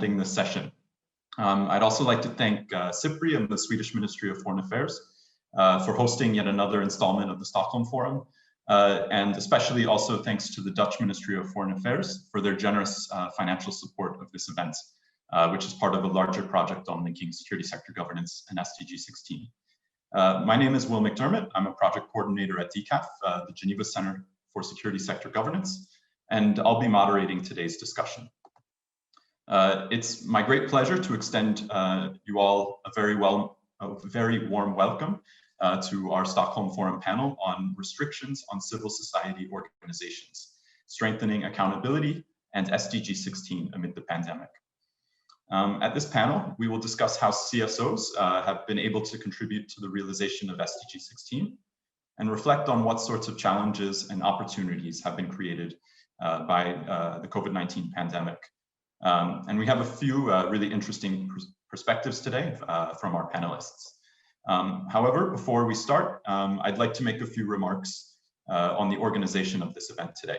attending this session. I'd also like to thank CIPRI and the Swedish Ministry of Foreign Affairs for hosting yet another installment of the Stockholm Forum. And especially also thanks to the Dutch Ministry of Foreign Affairs for their generous financial support of this event, which is part of a larger project on linking security sector governance and SDG 16. My name is Will McDermott. I'm a project coordinator at DCAF, the Geneva Centre for Security Sector Governance, and I'll be moderating today's discussion. It's my great pleasure to extend you all a very warm welcome to our Stockholm Forum panel on restrictions on civil society organizations, strengthening accountability and SDG 16 amid the pandemic. At this panel, we will discuss how CSOs have been able to contribute to the realization of SDG 16 and reflect on what sorts of challenges and opportunities have been created by the COVID-19 pandemic. And we have a few really interesting perspectives today from our panelists. However, before we start, I'd like to make a few remarks on the organization of this event today.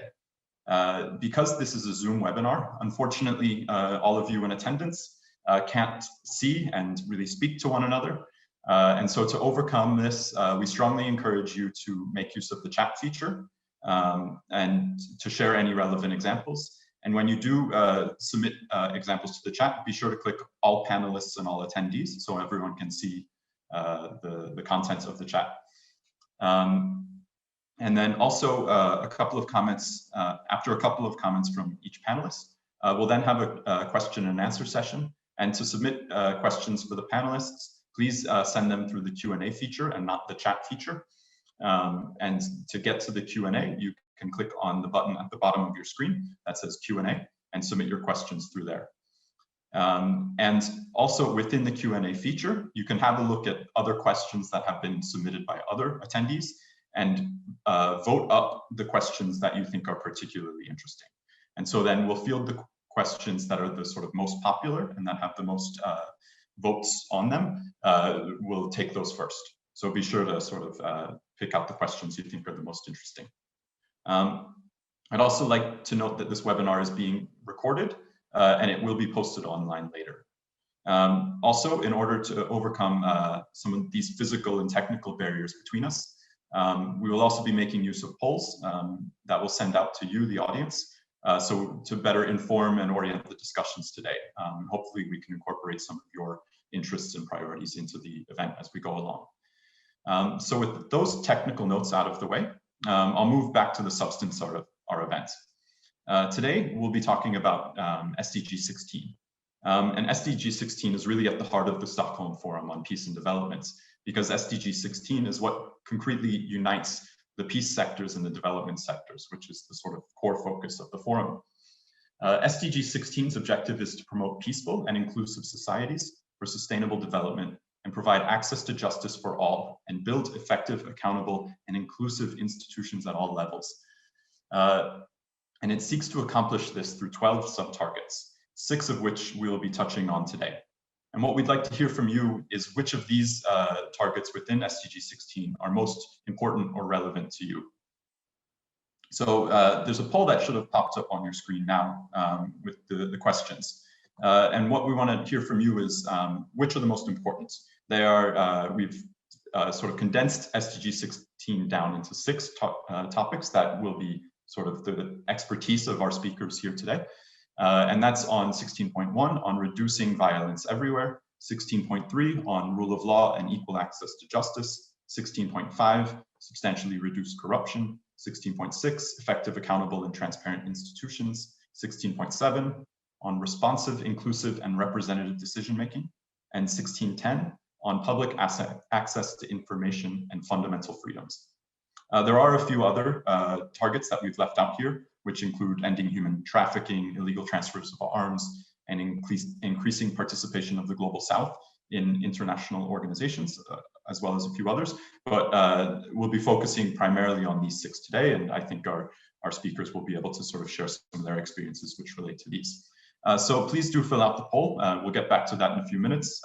Because this is a Zoom webinar, unfortunately, all of you in attendance can't see and really speak to one another. And so to overcome this, we strongly encourage you to make use of the chat feature and to share any relevant examples. And when you do submit examples to the chat, be sure to click all panelists and all attendees so everyone can see the contents of the chat. And then also a couple of comments, after a couple of comments from each panelist, we'll then have a question and answer session. And to submit questions for the panelists, please send them through the Q&A feature and not the chat feature. And to get to the Q&A, you can click on the button at the bottom of your screen that says Q&A and submit your questions through there. And also within the Q&A feature, you can have a look at other questions that have been submitted by other attendees and vote up the questions that you think are particularly interesting. And so then we'll field the questions that are the sort of most popular and that have the most votes on them. We'll take those first. So be sure to sort of pick out the questions you think are the most interesting. I'd also like to note that this webinar is being recorded and it will be posted online later. Also, in order to overcome some of these physical and technical barriers between us, we will also be making use of polls that we'll send out to you, the audience, so to better inform and orient the discussions today. Hopefully we can incorporate some of your interests and priorities into the event as we go along. So with those technical notes out of the way, I'll move back to the substance of our event. Today, we'll be talking about SDG 16. And SDG 16 is really at the heart of the Stockholm Forum on Peace and Development, because SDG 16 is what concretely unites the peace sectors and the development sectors, which is the sort of core focus of the forum. SDG 16's objective is to promote peaceful and inclusive societies for sustainable development and provide access to justice for all and build effective, accountable, and inclusive institutions at all levels. And it seeks to accomplish this through 12 sub-targets, 6 of which we will be touching on today. And what we'd like to hear from you is which of these targets within SDG 16 are most important or relevant to you. So there's a poll that should have popped up on your screen now with the questions. And what we want to hear from you is which are the most important. They are, we've sort of condensed SDG 16 down into 6 topics that will be sort of the expertise of our speakers here today. And that's on 16.1 on reducing violence everywhere, 16.3 on rule of law and equal access to justice, 16.5 substantially reduce corruption, 16.6 effective, accountable, and transparent institutions, 16.7 on responsive, inclusive, and representative decision making, and 16.10 on public access to information and fundamental freedoms. There are a few other targets that we've left out here, which include ending human trafficking, illegal transfers of arms, and increasing participation of the Global South in international organizations, as well as a few others. But we'll be focusing primarily on these 6 today, and I think our speakers will be able to sort of share some of their experiences which relate to these. So please do fill out the poll. We'll get back to that in a few minutes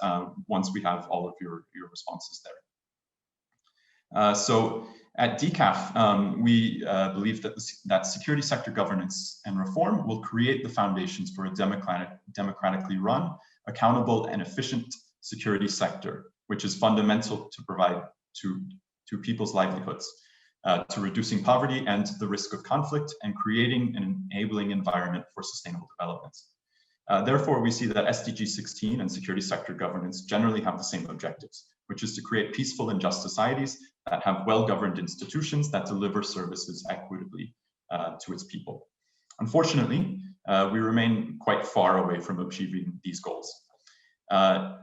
once we have all of your responses there. So At DCAF, we believe that security sector governance and reform will create the foundations for a democratically run, accountable, and efficient security sector, which is fundamental to provide to people's livelihoods, to reducing poverty and the risk of conflict, and creating an enabling environment for sustainable development. Therefore, we see that SDG 16 and security sector governance generally have the same objectives, which is to create peaceful and just societies that have well-governed institutions that deliver services equitably to its people. Unfortunately, we remain quite far away from achieving these goals.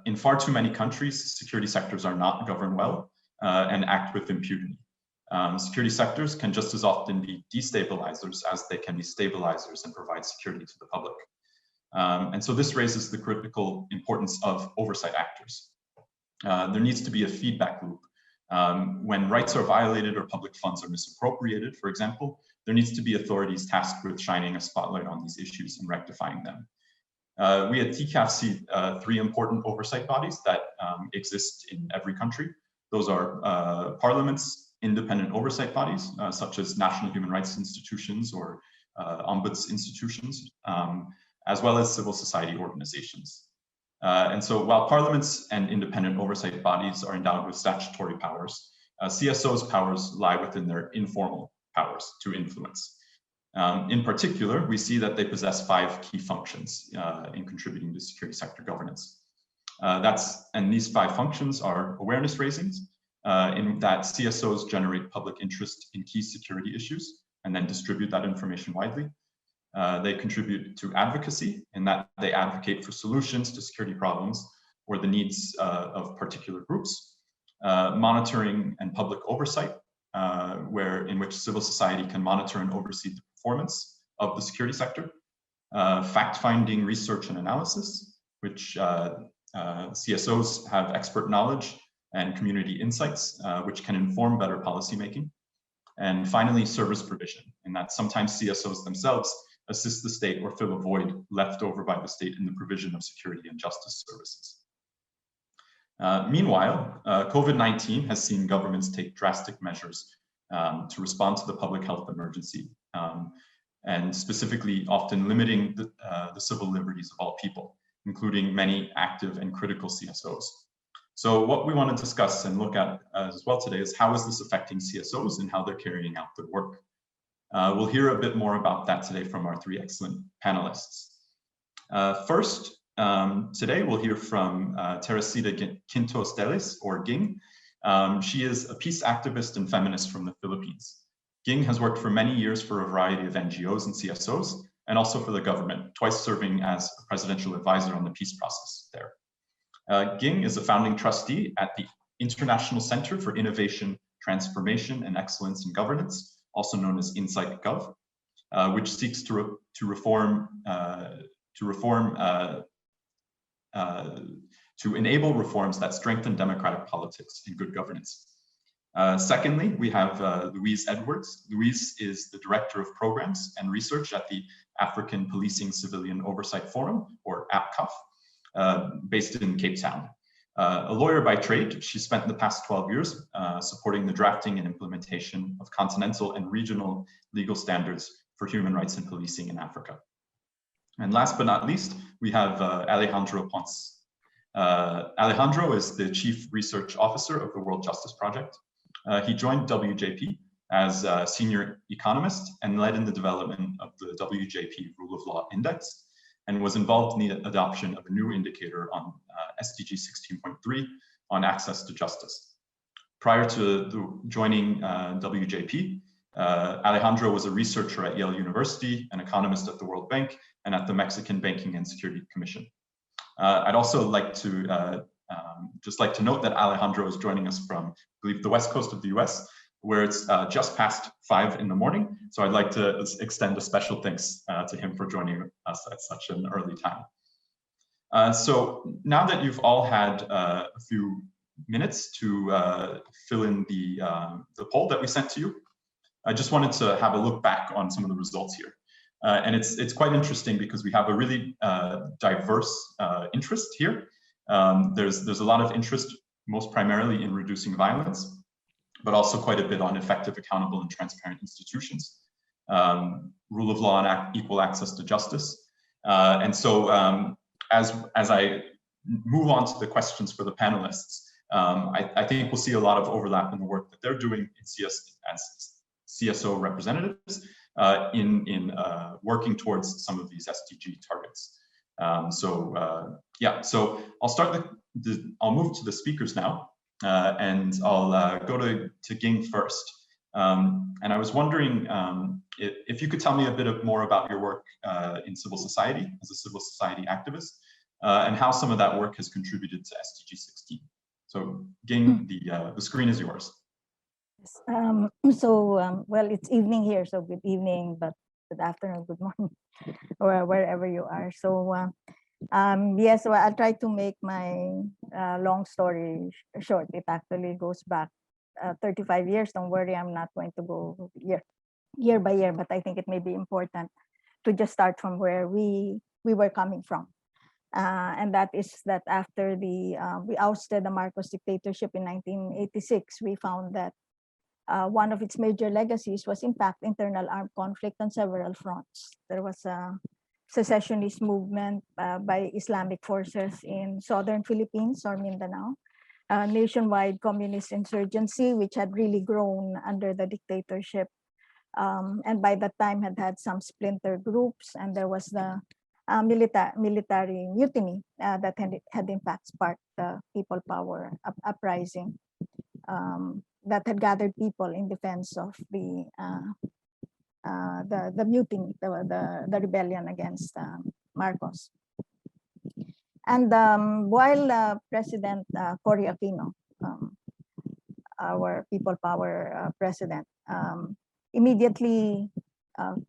In far too many countries, security sectors are not governed well and act with impunity. Security sectors can just as often be destabilizers as they can be stabilizers and provide security to the public. And so this raises the critical importance of oversight actors. There needs to be a feedback loop. When rights are violated or public funds are misappropriated, for example, there needs to be authorities tasked with shining a spotlight on these issues and rectifying them. We at DCAF see three important oversight bodies that exist in every country. Those are parliaments, independent oversight bodies, such as national human rights institutions or ombuds institutions, as well as civil society organizations. And so while parliaments and independent oversight bodies are endowed with statutory powers, CSO's powers lie within their informal powers to influence. In particular, we see that they possess 5 key functions in contributing to security sector governance. And these 5 functions are awareness raisings, in that CSOs generate public interest in key security issues and then distribute that information widely. They contribute to advocacy in that they advocate for solutions to security problems or the needs of particular groups. Monitoring and public oversight, in which civil society can monitor and oversee the performance of the security sector. Fact-finding research and analysis, which CSOs have expert knowledge and community insights, which can inform better policymaking. And finally, service provision, in that sometimes CSOs themselves assist the state or fill a void left over by the state in the provision of security and justice services. Meanwhile, COVID-19 has seen governments take drastic measures to respond to the public health emergency, and specifically often limiting the civil liberties of all people, including many active and critical CSOs. So what we want to discuss and look at as well today is how is this affecting CSOs and how they're carrying out their work. We'll hear a bit more about that today from our 3 excellent panelists. First, today we'll hear from Teresita Quintos Delis, or Ging. She is a peace activist and feminist from the Philippines. Ging has worked for many years for a variety of NGOs and CSOs, and also for the government, twice serving as a presidential advisor on the peace process there. Ging is a founding trustee at the International Centre for Innovation, Transformation, and Excellence in Governance, also known as Insight Gov, which seeks to enable reforms that strengthen democratic politics and good governance. Secondly, we have Louise Edwards. Louise is the Director of Programs and Research at the African Policing Civilian Oversight Forum, or APCOF, based in Cape Town. A lawyer by trade, she spent the past 12 years supporting the drafting and implementation of continental and regional legal standards for human rights and policing in Africa. And last but not least, we have Alejandro Ponce. Alejandro is the Chief Research Officer of the World Justice Project. He joined WJP as a senior economist and led in the development of the WJP Rule of Law Index, and was involved in the adoption of a new indicator on SDG 16.3 on access to justice. Prior to joining WJP, Alejandro was a researcher at Yale University, an economist at the World Bank, and at the Mexican Banking and Security Commission. I'd also like to note that Alejandro is joining us from, I believe, the west coast of the US, where it's just past 5 in the morning. So I'd like to extend a special thanks to him for joining us at such an early time. So now that you've all had a few minutes to fill in the poll that we sent to you, I just wanted to have a look back on some of the results here. And it's quite interesting because we have a really diverse interest here. There's a lot of interest, most primarily in reducing violence. but also quite a bit on effective, accountable, and transparent institutions, rule of law and equal access to justice. And so as I move on to the questions for the panelists, I think we'll see a lot of overlap in the work that they're doing in as CSO representatives in working towards some of these SDG targets. Yeah, so I'll start I'll move to the speakers now, and I'll go to Ging first. And I was wondering if you could tell me a bit more about your work in civil society as a civil society activist, and how some of that work has contributed to SDG 16. So Ging, the screen is yours. Well, it's evening here, so good evening, but good afternoon, good morning, or wherever you are. So yes, well, I'll try to make my long story short. It actually goes back 35 years. Don't worry, I'm not going to go year by year, but I think it may be important to just start from where we were coming from. And that is that after we ousted the Marcos dictatorship in 1986, we found that one of its major legacies was, in fact, internal armed conflict on several fronts. There was a secessionist movement by Islamic forces in southern Philippines or Mindanao, a nationwide communist insurgency, which had really grown under the dictatorship, and by that time had some splinter groups, and there was the military mutiny that had in fact sparked the people power uprising that had gathered people in defense of the mutiny, the rebellion against Marcos. And while President Cory Aquino, our people power president, immediately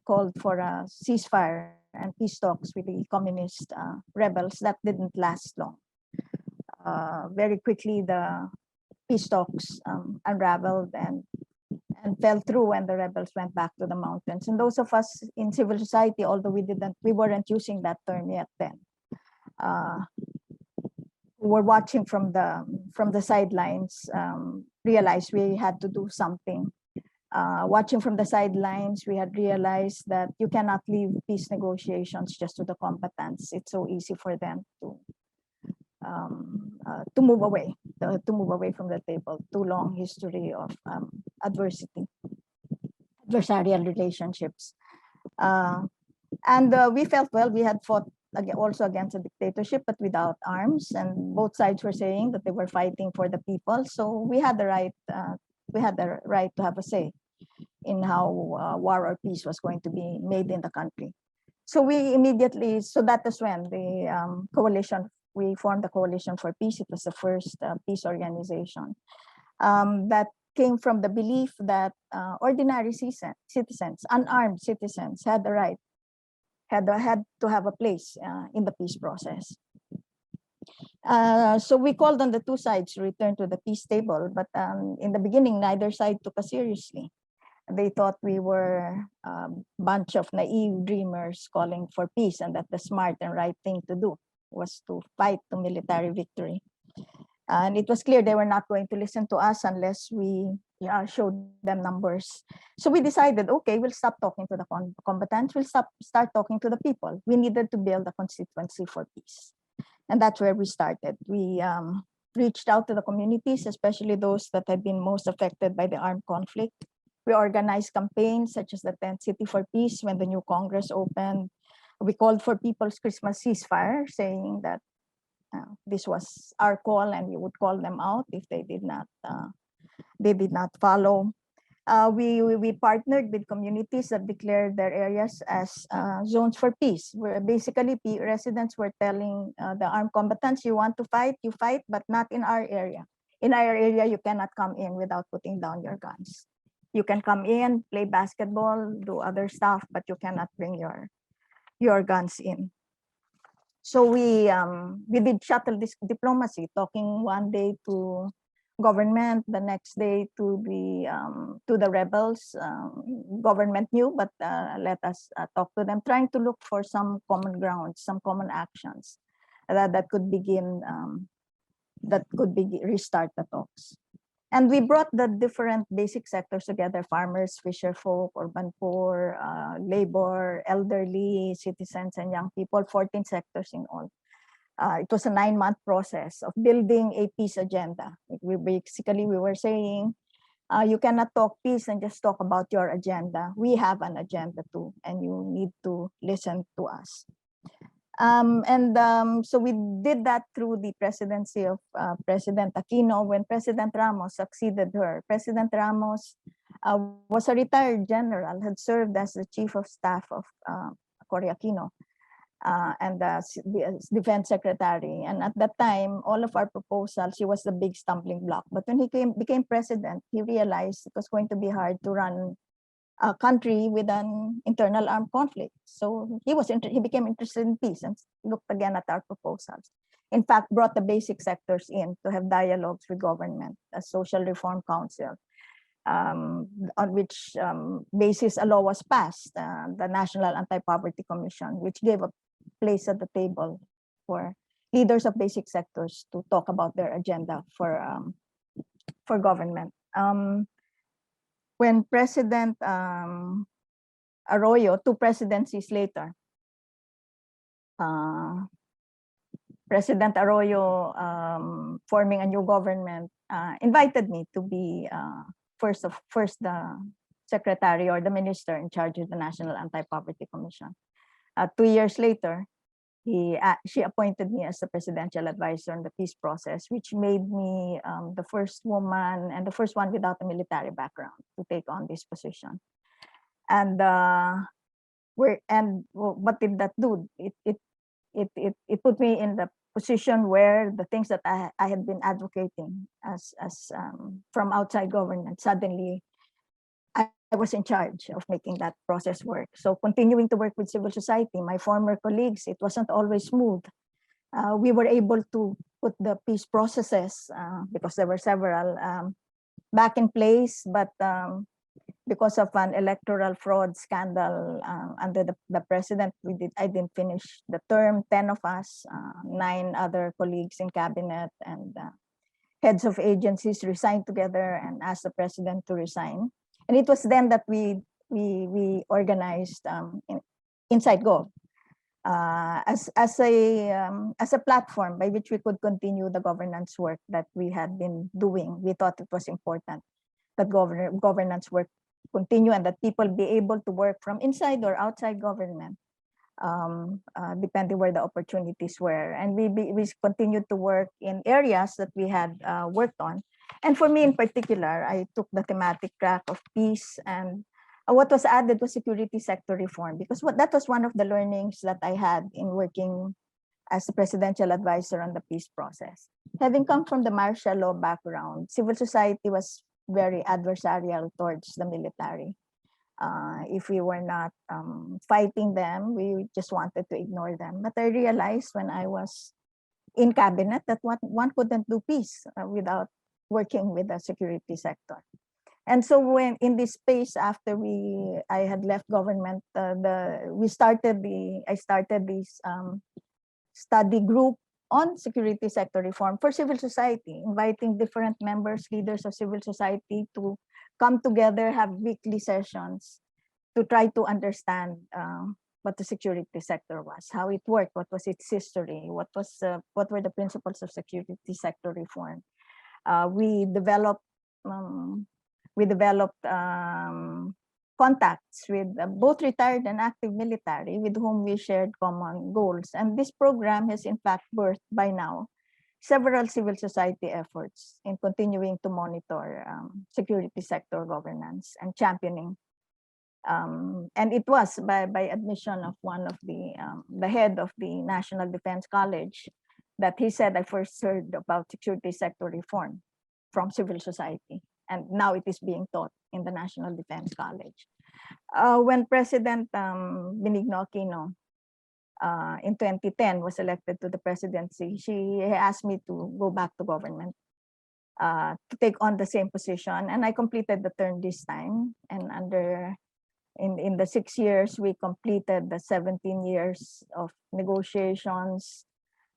called for a ceasefire and peace talks with the communist rebels, that didn't last long. Very quickly, the peace talks unraveled and fell through, and the rebels went back to the mountains. And those of us in civil society, although we weren't using that term yet then, were watching from the sidelines, realized we had to do something. Watching from the sidelines, we had realized that you cannot leave peace negotiations just to the combatants. It's so easy for them to move away from the table. Too long history of adversity, adversarial relationships. And we felt, well, we had fought also against a dictatorship, but without arms, and both sides were saying that they were fighting for the people. So we had the right to have a say in how war or peace was going to be made in the country. So we immediately, so that is when the we formed the Coalition for Peace. It was the first peace organization that came from the belief that ordinary citizens, unarmed citizens, had the right, had to have a place in the peace process. So we called on the two sides to return to the peace table, but in the beginning, neither side took us seriously. They thought we were a bunch of naive dreamers calling for peace, and that the smart and right thing to do was to fight to military victory. And it was clear they were not going to listen to us unless we showed them numbers. So we decided, okay, we'll stop talking to the combatants, we'll start talking to the people. We needed to build a constituency for peace. And that's where we started. We reached out to the communities, especially those that had been most affected by the armed conflict. We organized campaigns such as the 10th City for Peace when the new Congress opened. We called for people's Christmas ceasefire, saying that this was our call and we would call them out if they did not follow. We partnered with communities that declared their areas as zones for peace, where basically residents were telling the armed combatants, you want to fight, you fight, but not in our area. In our area, you cannot come in without putting down your guns. You can come in, play basketball, do other stuff, but you cannot bring your guns in. So we did shuttle diplomacy, talking one day to government, the next day to the rebels. Government knew, but let us talk to them, trying to look for some common ground, some common actions that could begin, restart the talks. And we brought the different basic sectors together: farmers, fisherfolk, urban poor, labor, elderly, citizens, and young people, 14 sectors in all. It was a 9-month process of building a peace agenda. We were saying, you cannot talk peace and just talk about your agenda. We have an agenda too, and you need to listen to us. So we did that through the presidency of President Aquino. When President Ramos succeeded her, President Ramos was a retired general, had served as the chief of staff of Cory Aquino and the defense secretary. And at that time, all of our proposals, he was the big stumbling block. But when he became president, he realized it was going to be hard to run a country with an internal armed conflict. So he became interested in peace and looked again at our proposals. In fact, brought the basic sectors in to have dialogues with government, a social reform council, on which basis a law was passed, the National Anti-Poverty Commission, which gave a place at the table for leaders of basic sectors to talk about their agenda for government. When President Arroyo, 2 presidencies later, President Arroyo, forming a new government, invited me to be first the secretary or the minister in charge of the National Anti-Poverty Commission. 2 years later, she appointed me as the presidential advisor on the peace process, which made me the first woman and the first one without a military background to take on this position. And what did that do? It put me in the position where the things that I had been advocating as from outside government, suddenly I was in charge of making that process work. So continuing to work with civil society, my former colleagues, it wasn't always smooth. We were able to put the peace processes, because there were several, back in place, but because of an electoral fraud scandal under the president, I didn't finish the term. 10 of us, 9 other colleagues in cabinet and heads of agencies resigned together and asked the president to resign. And it was then that we organized Inside Gov as a platform by which we could continue the governance work that we had been doing. We thought it was important that governance work continue and that people be able to work from inside or outside government, depending where the opportunities were. And we continued to work in areas that we had worked on. And for me in particular, I took the thematic track of peace, and what was added was security sector reform, because that was one of the learnings that I had in working as the presidential advisor on the peace process. Having come from the martial law background, civil society was very adversarial towards the military. If we were not fighting them, we just wanted to ignore them. But I realized when I was in cabinet that one couldn't do peace without working with the security sector. And so when in this space, after I had left government, I started this study group on security sector reform for civil society, inviting different members, leaders of civil society to come together, have weekly sessions to try to understand what the security sector was, how it worked, what was its history, what were the principles of security sector reform. We developed contacts with both retired and active military with whom we shared common goals. And this program has in fact birthed by now several civil society efforts in continuing to monitor security sector governance and championing. And it was by admission of one of the head of the National Defense College that he said, I first heard about security sector reform from civil society. And now it is being taught in the National Defense College. When President Benigno Aquino in 2010 was elected to the presidency, she asked me to go back to government to take on the same position. And I completed the term this time. And in the 6 years, we completed the 17 years of negotiations,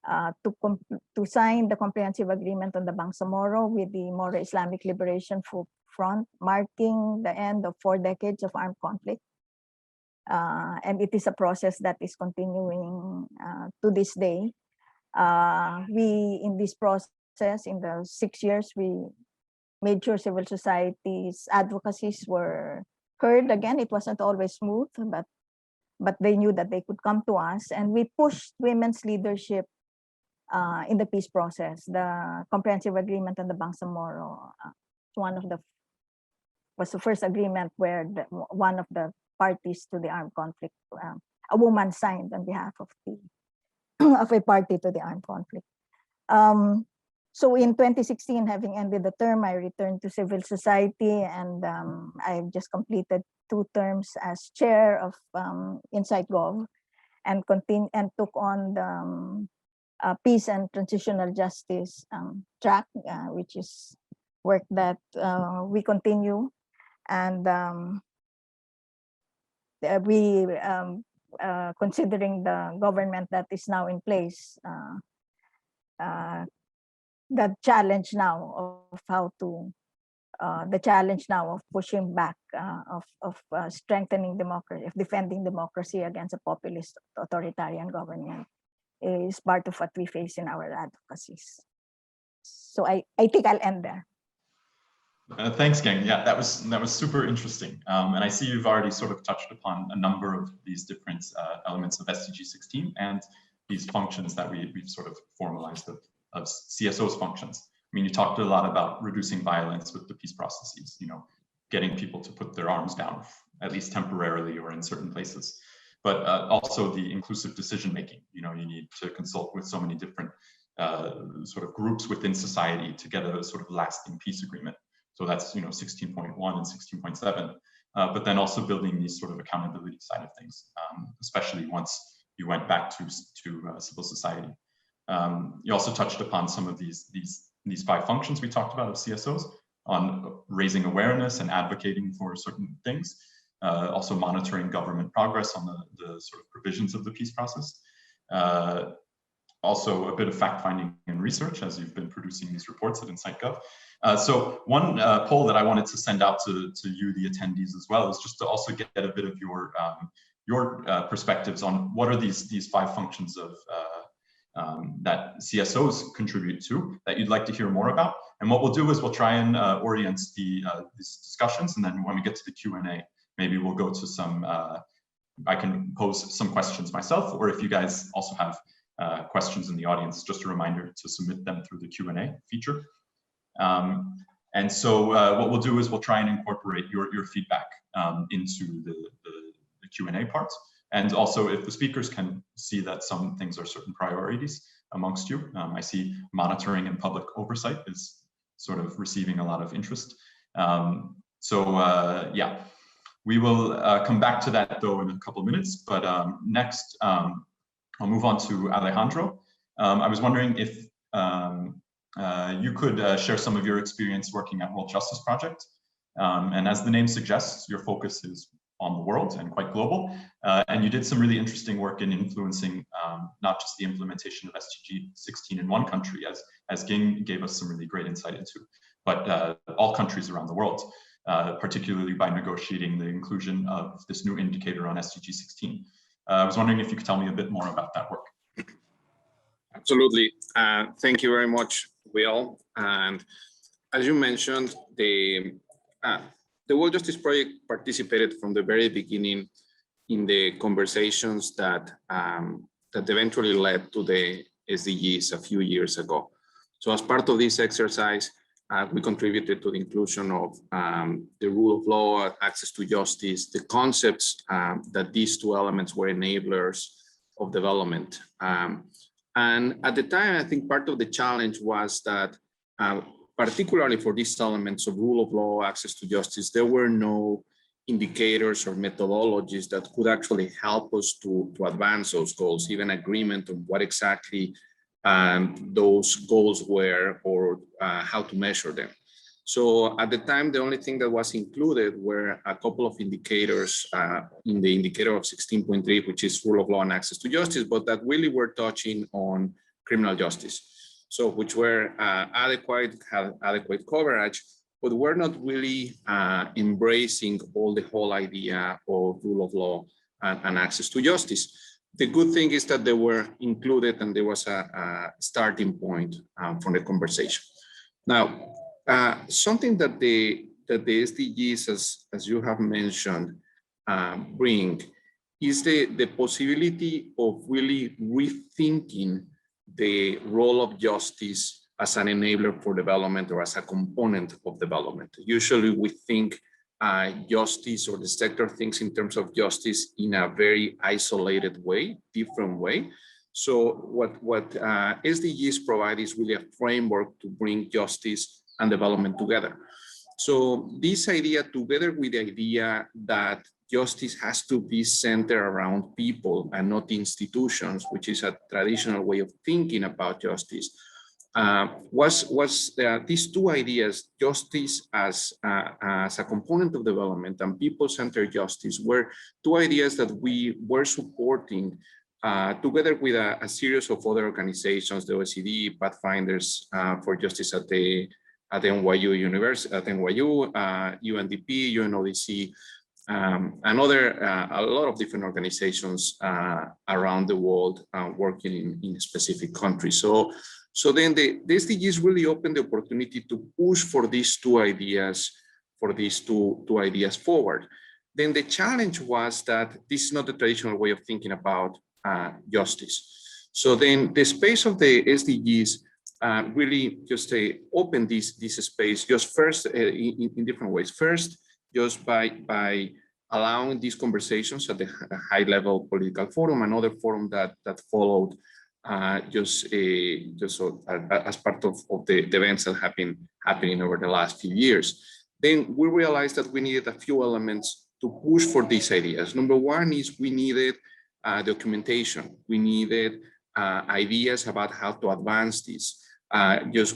to sign the comprehensive agreement on the Bangsamoro with the Moro Islamic Liberation Front, marking the end of 4 decades of armed conflict. And it is a process that is continuing to this day. We, in this process, in the 6 years, we made sure civil society's advocacies were heard. Again, it wasn't always smooth, but they knew that they could come to us, and we pushed women's leadership in the peace process. The comprehensive agreement on the Bangsamoro was the first agreement where one of the parties to the armed conflict, a woman, signed on behalf of a party to the armed conflict. So in 2016, having ended the term, I returned to civil society, and I've just completed 2 terms as chair of Insight Gov, and took on the peace and transitional justice track, which is work that we continue, and we considering the government that is now in place, the challenge now of pushing back, of strengthening democracy, of defending democracy against a populist authoritarian government is part of what we face in our advocacies. So I think I'll end there. Thanks, Gang. Yeah, that was super interesting. And I see you've already sort of touched upon a number of these different elements of SDG 16 and these functions that we've sort of formalized of CSO's functions. I mean, you talked a lot about reducing violence with the peace processes, getting people to put their arms down, at least temporarily or in certain places, but also the inclusive decision-making. You need to consult with so many different sort of groups within society to get a sort of lasting peace agreement. So that's, 16.1 and 16.7, but then also building these sort of accountability side of things, especially once you went back to civil society. You also touched upon some of these 5 functions we talked about of CSOs on raising awareness and advocating for certain things, also monitoring government progress on the sort of provisions of the peace process. Also a bit of fact-finding and research, as you've been producing these reports at InsightGov. So one poll that I wanted to send out to you, the attendees, as well, is just to also get a bit of your perspectives on what are these 5 functions of that CSOs contribute to that you'd like to hear more about. And what we'll do is we'll try and orient these discussions, and then when we get to the Q&A, maybe we'll go to some, I can pose some questions myself, or if you guys also have questions in the audience, just a reminder to submit them through the Q&A feature. And so what we'll do is we'll try and incorporate your feedback into the Q&A parts. And also, if the speakers can see that some things are certain priorities amongst you, I see monitoring and public oversight is sort of receiving a lot of interest. Yeah, we will come back to that though in a couple of minutes. But next, I'll move on to Alejandro. I was wondering if you could share some of your experience working at World Justice Project. And as the name suggests, your focus is on the world and quite global. And you did some really interesting work in influencing not just the implementation of SDG 16 in one country, as Ging gave us some really great insight into, but all countries around the world, particularly by negotiating the inclusion of this new indicator on SDG 16. I was wondering if you could tell me a bit more about that work. Absolutely. Thank you very much, Will. And as you mentioned, the World Justice Project participated from the very beginning in the conversations that eventually led to the SDGs a few years ago. So as part of this exercise, we contributed to the inclusion of the rule of law, access to justice, the concepts that these 2 elements were enablers of development. And at the time, I think part of the challenge was that, particularly for these elements of rule of law, access to justice, there were no indicators or methodologies that could actually help us to advance those goals, even agreement on what exactly those goals were or how to measure them. So at the time, the only thing that was included were a couple of indicators in the indicator of 16.3, which is rule of law and access to justice, but that really were touching on criminal justice. So which were adequate, had adequate coverage, but we're not really embracing the whole idea of rule of law and access to justice. The good thing is that they were included and there was a starting point for the conversation. Now, something that the SDGs, as you have mentioned, bring is the possibility of really rethinking the role of justice as an enabler for development or as a component of development. Usually we think justice, or the sector thinks in terms of justice in a very isolated way, different way. So what SDGs provide is really a framework to bring justice and development together. So this idea, together with the idea that justice has to be centered around people and not institutions, which is a traditional way of thinking about justice, these two ideas, justice as a component of development and people-centered justice, were two ideas that we were supporting together with a series of other organizations, the OECD, Pathfinders for Justice at NYU University, at NYU, UNDP, UNODC, and a lot of different organizations around the world working in specific countries. So then the SDGs really opened the opportunity to push for these two ideas, forward. Then the challenge was that this is not the traditional way of thinking about justice. So then the space of the SDGs really just open this space just first in different ways. First, just by allowing these conversations at the high level political forum, another forum that followed just as part of the events that have been happening over the last few years. Then we realized that we needed a few elements to push for these ideas. Number one is we needed documentation. We needed ideas about how to advance this.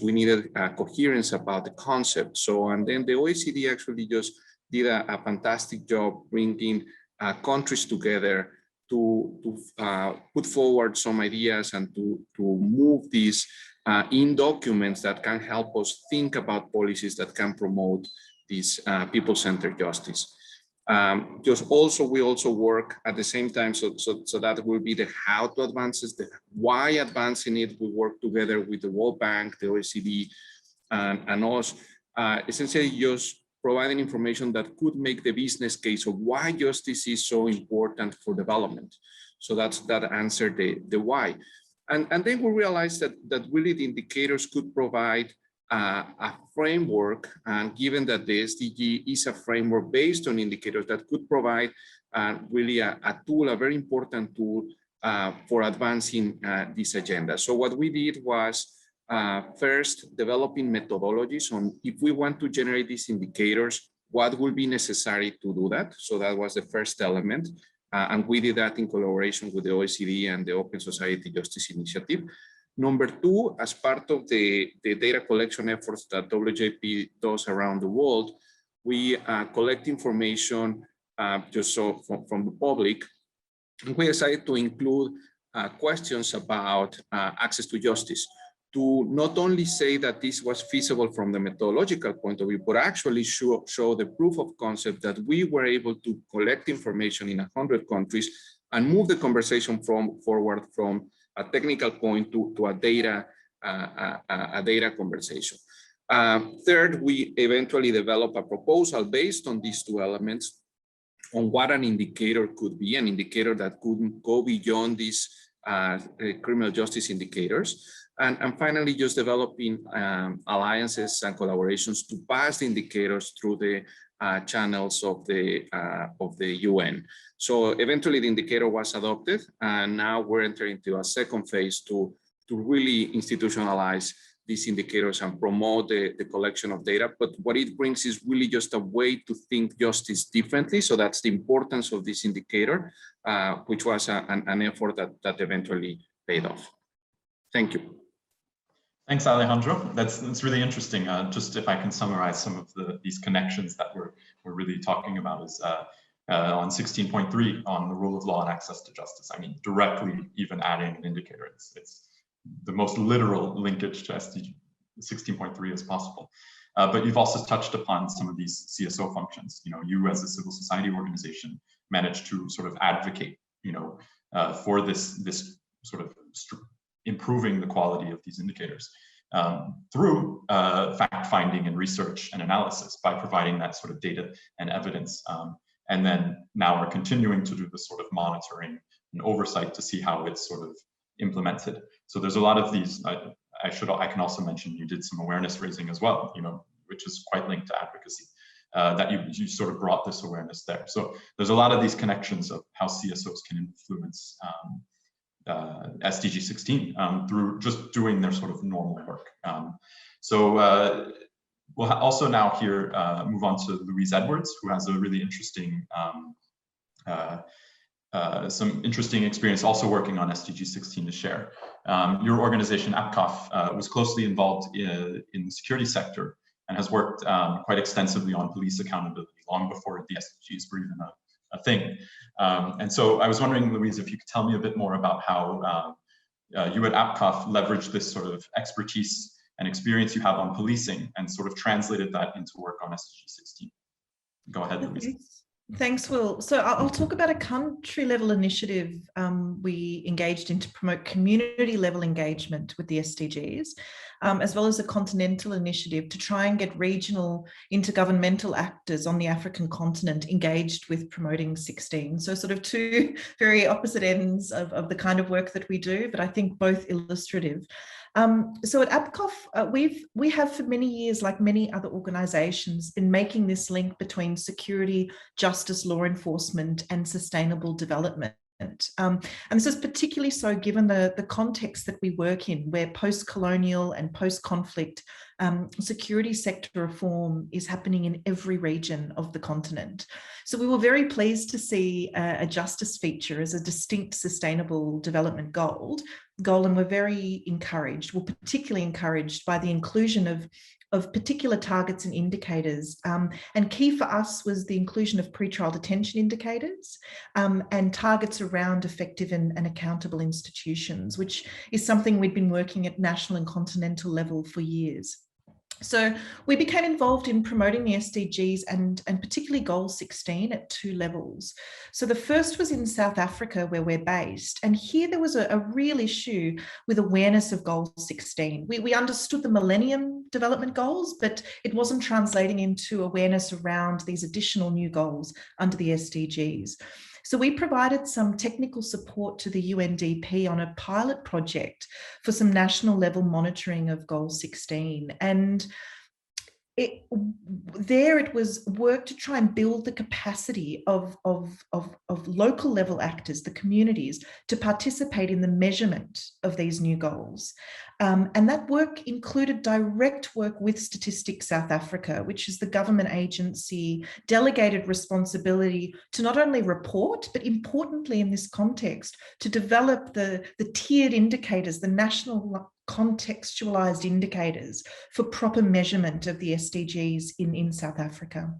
We needed coherence about the concept. So, and then the OECD actually just did a fantastic job bringing countries together to put forward some ideas and to move these in documents that can help us think about policies that can promote this people-centered justice. We also work at the same time, so that will be the how to advance it, the why advancing it. We work together with the World Bank, the OECD, and us, essentially just providing information that could make the business case of why justice is so important for development. So that answered the why. And then we realized that really the indicators could provide a framework, and given that the SDG is a framework based on indicators, that could provide really a tool, a very important tool for advancing this agenda. So what we did was first developing methodologies on if we want to generate these indicators, what will be necessary to do that. So that was the first element. And we did that in collaboration with the OECD and the Open Society Justice Initiative. Number two, as part of the data collection efforts that WJP does around the world, we collect information from the public. And we decided to include questions about access to justice, to not only say that this was feasible from the methodological point of view, but actually show the proof of concept that we were able to collect information in 100 countries and move the conversation forward from a technical point to a data conversation. Third, we eventually developed a proposal based on these two elements on what an indicator could be, an indicator that could go beyond these criminal justice indicators. And finally, just developing alliances and collaborations to pass the indicators through the channels of the UN. So eventually the indicator was adopted, and now we're entering into a second phase to really institutionalize these indicators and promote the collection of data. But what it brings is really just a way to think justice differently. So that's the importance of this indicator, which was an effort that eventually paid off. Thank you. Thanks, Alejandro. That's really interesting. Just if I can summarize some of these connections that we're really talking about is on 16.3 on the rule of law and access to justice. I mean, directly even adding an indicator. It's the most literal linkage to SDG 16.3 as possible. But you've also touched upon some of these CSO functions. You know, you as a civil society organization managed to sort of advocate, you know, for this sort of improving the quality of these indicators through fact-finding and research and analysis by providing that sort of data and evidence. And then now are continuing to do this sort of monitoring and oversight to see how it's sort of implemented. So there's a lot of these, I can also mention you did some awareness raising as well, you know, which is quite linked to advocacy, that you sort of brought this awareness there. So there's a lot of these connections of how CSOs can influence SDG 16 through just doing their sort of normal work. We'll also now here move on to Louise Edwards, who has a really interesting, some interesting experience also working on SDG 16 to share. Your organization, APCOF, was closely involved in the security sector and has worked quite extensively on police accountability long before the SDGs were even a thing. And so I was wondering, Louise, if you could tell me a bit more about how you at APCOF leveraged this sort of expertise and experience you have on policing and sort of translated that into work on SDG 16. Go ahead, Louise. Thanks, Will. So I'll talk about a country level initiative we engaged in to promote community level engagement with the SDGs, as well as a continental initiative to try and get regional intergovernmental actors on the African continent engaged with promoting 16. So sort of two very opposite ends of the kind of work that we do, but I think both illustrative. So at APCOF, we have for many years, like many other organisations, been making this link between security, justice, law enforcement and sustainable development. And this is particularly so given the context that we work in, where post-colonial and post-conflict security sector reform is happening in every region of the continent. So we were very pleased to see a justice feature as a distinct sustainable development goal, and we're very encouraged, we're particularly encouraged by the inclusion of particular targets and indicators. And key for us was the inclusion of pretrial detention indicators and targets around effective and accountable institutions, which is something we'd been working at national and continental level for years. So we became involved in promoting the SDGs and particularly Goal 16 at two levels. So the first was in South Africa, where we're based. And here there was a real issue with awareness of Goal 16. We understood the Millennium Development Goals, but it wasn't translating into awareness around these additional new goals under the SDGs. So we provided some technical support to the UNDP on a pilot project for some national level monitoring of Goal 16. And it was work to try and build the capacity of local level actors, the communities, to participate in the measurement of these new goals. And that work included direct work with Statistics South Africa, which is the government agency delegated responsibility to not only report, but importantly in this context, to develop the tiered indicators, the national contextualized indicators for proper measurement of the SDGs in South Africa.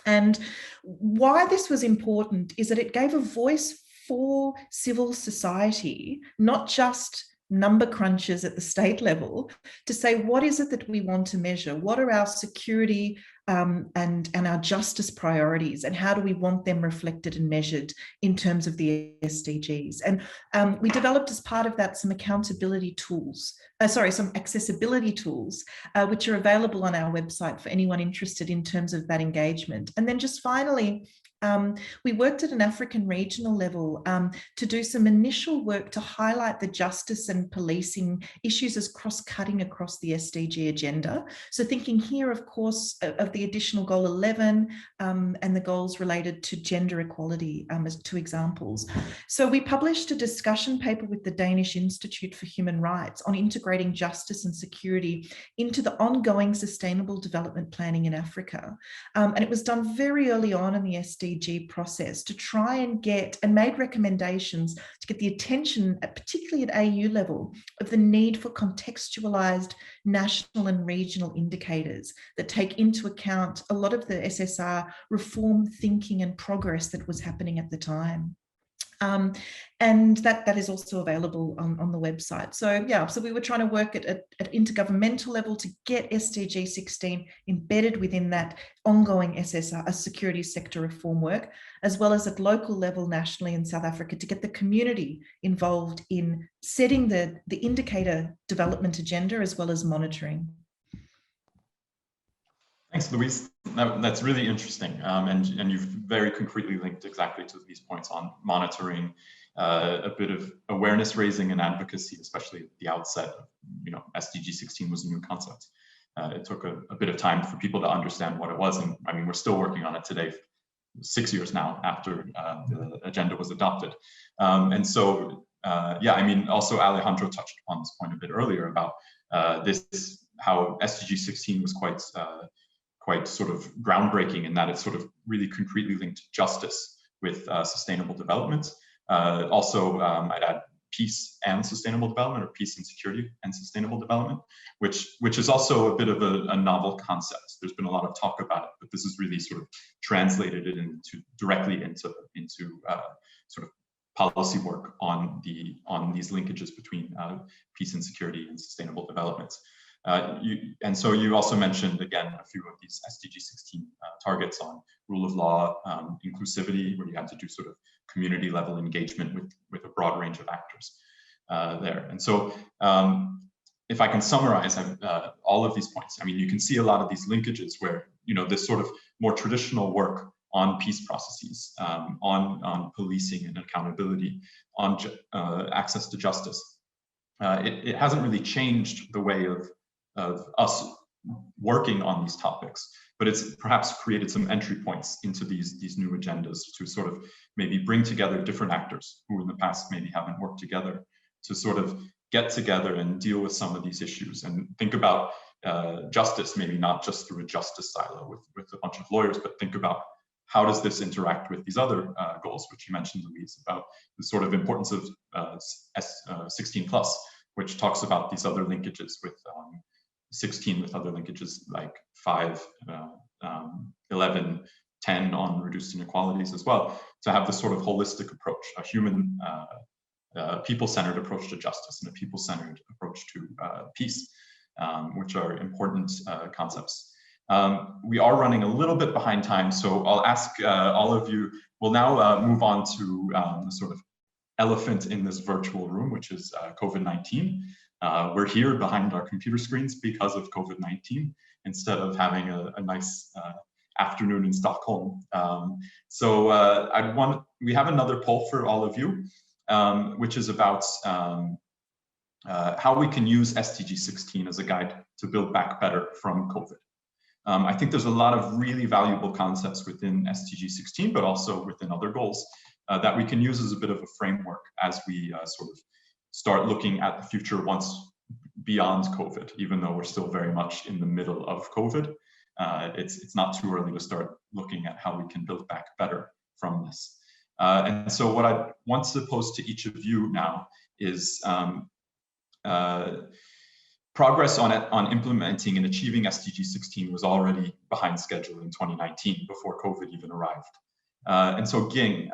And why this was important is that it gave a voice for civil society, not just number crunchers at the state level, to say, what is it that we want to measure? What are our security and our justice priorities, and how do we want them reflected and measured in terms of the SDGs? And we developed as part of that some accountability tools, some accessibility tools, which are available on our website for anyone interested in terms of that engagement. And then just finally, we worked at an African regional level to do some initial work to highlight the justice and policing issues as cross-cutting across the SDG agenda. So thinking here, of course, of the additional goal 11 and the goals related to gender equality as two examples. So we published a discussion paper with the Danish Institute for Human Rights on integrating justice and security into the ongoing sustainable development planning in Africa. And it was done very early on in the SDG process to try and made recommendations to get the attention, particularly at AU level, of the need for contextualized national and regional indicators that take into account a lot of the SSR reform thinking and progress that was happening at the time. And that is also available on the website. So yeah, so we were trying to work at intergovernmental level to get SDG 16 embedded within that ongoing SSR, a security sector reform work, as well as at local level nationally in South Africa to get the community involved in setting the indicator development agenda as well as monitoring. Thanks, Louise. That's really interesting. And you've very concretely linked exactly to these points on monitoring, a bit of awareness raising and advocacy, especially at the outset. SDG 16 was a new concept. It took a bit of time for people to understand what it was. And I mean, we're still working on it today, 6 years now after the agenda was adopted. And so, yeah, I mean, also Alejandro touched upon this point a bit earlier about how SDG 16 was quite sort of groundbreaking in that it's sort of really concretely linked to justice with sustainable development. Also, I'd add peace and sustainable development, or peace and security and sustainable development, which is also a bit of a novel concept. There's been a lot of talk about it, but this is really sort of translated it directly into sort of policy work on these linkages between peace and security and sustainable development. And so you also mentioned, again, a few of these SDG 16 targets on rule of law, inclusivity, where you had to do sort of community level engagement with a broad range of actors there. And so if I can summarize all of these points, I mean, you can see a lot of these linkages where, this sort of more traditional work on peace processes, on policing and accountability, on access to justice, it hasn't really changed the way of us working on these topics, but it's perhaps created some entry points into these new agendas to sort of maybe bring together different actors who in the past maybe haven't worked together to sort of get together and deal with some of these issues and think about justice, maybe not just through a justice silo with a bunch of lawyers, but think about how does this interact with these other goals, which you mentioned, Louise, about the sort of importance of 16+, which talks about these other linkages with 16 with other linkages like 5, 11, 10 on reduced inequalities as well, to have this sort of holistic approach, a human, people-centered approach to justice and a people-centered approach to peace, which are important concepts. We are running a little bit behind time, so I'll ask all of you, we'll now move on to the sort of elephant in this virtual room, which is COVID-19. We're here behind our computer screens because of COVID-19, instead of having a nice afternoon in Stockholm. So we have another poll for all of you, which is about how we can use SDG 16 as a guide to build back better from COVID. I think there's a lot of really valuable concepts within SDG 16, but also within other goals that we can use as a bit of a framework as we sort of start looking at the future once beyond COVID, even though we're still very much in the middle of COVID. It's not too early to start looking at how we can build back better from this. And so what I want to pose to each of you now is progress on implementing and achieving SDG 16 was already behind schedule in 2019 before COVID even arrived. And so Ging,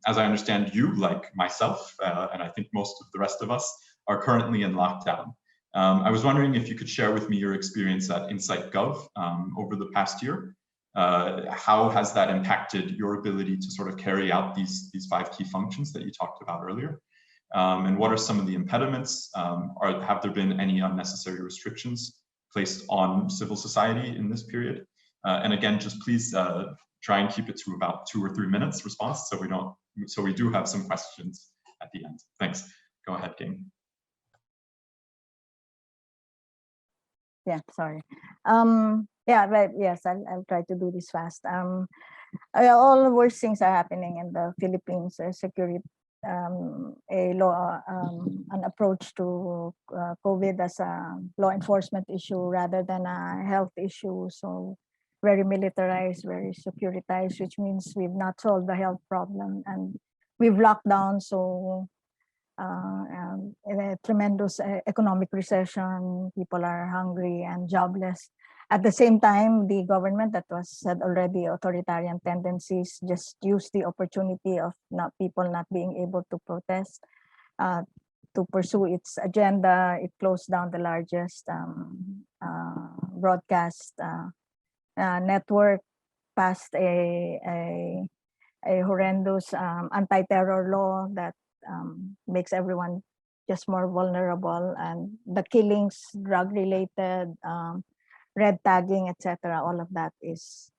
as I understand you, like myself, and I think most of the rest of us, are currently in lockdown. I was wondering if you could share with me your experience at InsightGov over the past year. How has that impacted your ability to sort of carry out these 5 key functions that you talked about earlier? And what are some of the impediments? Have there been any unnecessary restrictions placed on civil society in this period? And again, just please try and keep it to about 2 or 3 minutes response, so we do have some questions at the end. Thanks. Go ahead, Ging. Yeah, sorry. Yeah, but yes, I'll try to do this fast. All the worst things are happening in the Philippines. Security, an approach to COVID as a law enforcement issue rather than a health issue. So very militarized, very securitized, which means we've not solved the health problem, and we've locked down. So in a tremendous economic recession, people are hungry and jobless. At the same time, the government that was said already authoritarian tendencies just used the opportunity of people not being able to protest to pursue its agenda. It closed down the largest broadcast network, passed a horrendous anti-terror law that makes everyone just more vulnerable, and the killings, drug-related, red tagging, etc. All of that is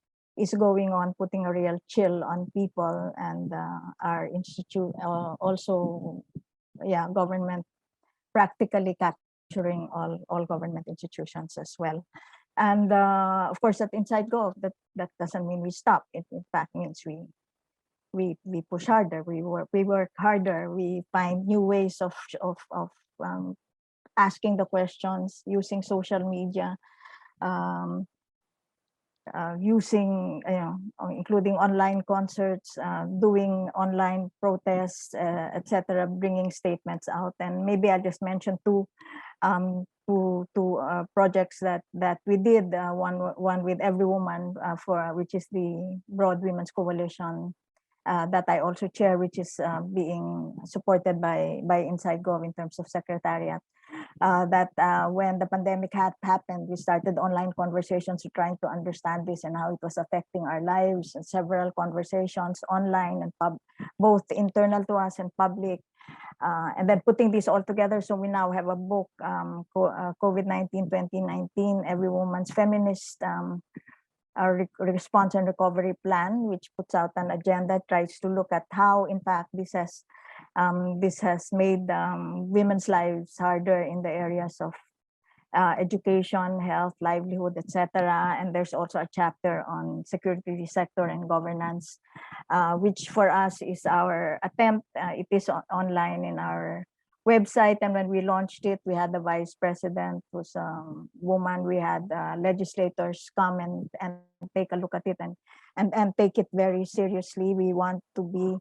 going on, putting a real chill on people, and our institute also, government practically capturing all government institutions as well. And of course, at Inside Gov, that doesn't mean we stop. It in fact means we push harder. We work harder. We find new ways of asking the questions, using social media, using, including online concerts, doing online protests, etc., bringing statements out. And maybe I'll just mention two projects that we did. One with Every Woman, which is the Broad Women's Coalition that I also chair, which is being supported by Inside Gov in terms of secretariat. When the pandemic happened, we started online conversations trying to understand this and how it was affecting our lives, and several conversations online and both internal to us and public. And then putting this all together, so we now have a book, COVID-19 2019, Every Woman's Feminist Response and Recovery Plan, which puts out an agenda, tries to look at how, in fact, this has made women's lives harder in the areas of education, health, livelihood, etc. And there's also a chapter on security sector and governance, which for us is our attempt. It is online in our website, and when we launched it, we had the vice president, who's a woman. We had legislators come and take a look at it and take it very seriously. We want to be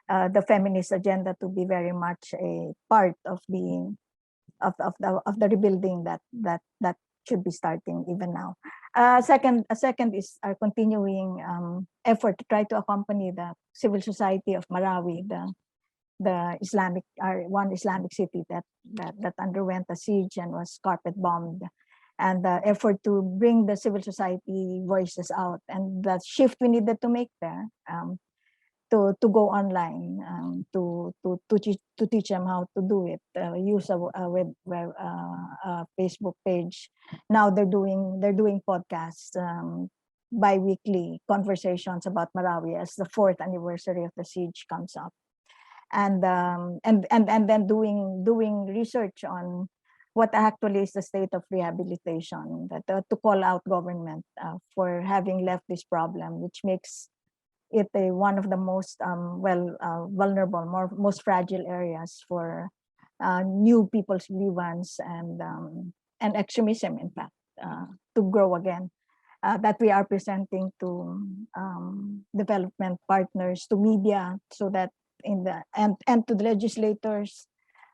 the feminist agenda to be very much a part of the rebuilding that should be starting even now. Second is our continuing effort to try to accompany the civil society of Marawi, the Islamic, one Islamic city that underwent a siege and was carpet bombed, and the effort to bring the civil society voices out, and the shift we needed to make there, to go online, to teach them how to do it, use a Facebook page. Now they're doing podcasts, bi-weekly conversations about Marawi as the 4th anniversary of the siege comes up. And then doing research on what actually is the state of rehabilitation, to call out government for having left this problem, which makes it one of the most vulnerable, most fragile areas for new people's grievance and extremism, in fact, to grow again. That we are presenting to development partners, to media, so that and to the legislators,